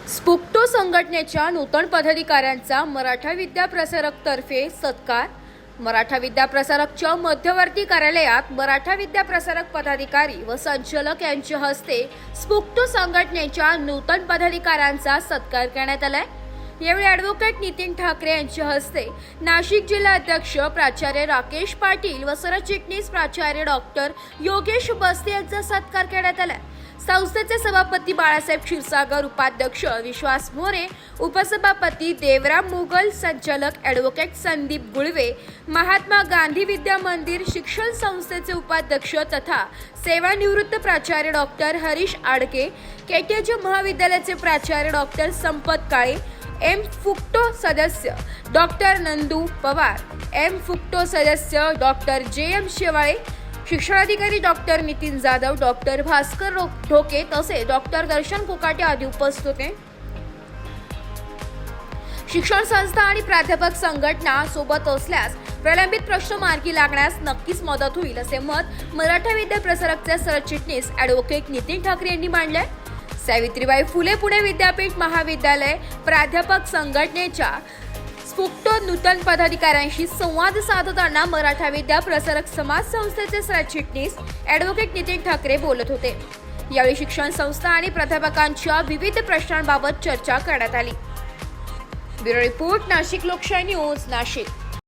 स्पुक्टो संघटनेच्या नूतन पदाधिकाऱ्यांचा मराठा विद्या प्रसारक तर्फे सत्कार। मराठा विद्या प्रसारकच्या मध्यवर्ती कार्यालयात मराठा विद्या प्रसारक पदाधिकारी व संचालक यांच्या हस्ते स्पुक्टो संघटनेच्या नूतन पदाधिकाऱ्यांचा सत्कार करण्यात आला। यावेळी ॲडव्होकेट नितीन ठाकरे यांच्या हस्ते नाशिक जिल्हा अध्यक्ष प्राचार्य राकेश पाटील व सरचिटणीस प्राचार्य डॉक्टर योगेश बस्ते यांचा सत्कार करण्यात आला। संस्थेचे सभापती बाळासाहेब क्षीरसागर, उपाध्यक्ष विश्वास मोरे, उपसभापती देवराम मुघल, संचालक ॲडव्होकेट संदीप गुळवे, महात्मा गांधी विद्या मंदिर शिक्षण संस्थेचे उपाध्यक्ष तथा सेवानिवृत्त प्राचार्य डॉक्टर हरीश आडके, केटीएच महाविद्यालयाचे प्राचार्य डॉक्टर संपत काळे, एम फुक्टो सदस्य डॉक्टर नंदू पवार, एम फुक्टो सदस्य डॉक्टर जे.एम. शेवाळे, शिक्षणाधिकारी डॉक्टर नितीन जाधव, डॉक्टर भास्कर ढोके तसेच डॉक्टर दर्शन कोकाटे आदी उपस्थित होते। शिक्षण संस्था आणि प्राध्यापक संघटना सोबत असल्यास प्रलंबित प्रश्न मार्गी लागण्यास नक्कीच मदत होईल, असे मत मराठा विद्या प्रसारकचे सरचिटणीस ॲडव्होकेट नितीन ठाकरे यांनी मांडले। सावित्रीबाई फुले पुणे विद्यापीठ महाविद्यालय प्राध्यापक संघटनेच्या स्पुक्टो नूतन पदाधिकाऱ्यांशी संवाद साधताना मराठा विद्या प्रसारक समाज संस्थेचे सरचिटणीस ॲडव्होकेट नितीन ठाकरे बोलत होते। यावेळी शिक्षण संस्था आणि प्राध्यापकांच्या विविध प्रश्नांबाबत चर्चा करण्यात आली। ब्युरो रिपोर्ट, नाशिक लोकशाही न्यूज, नाशिक।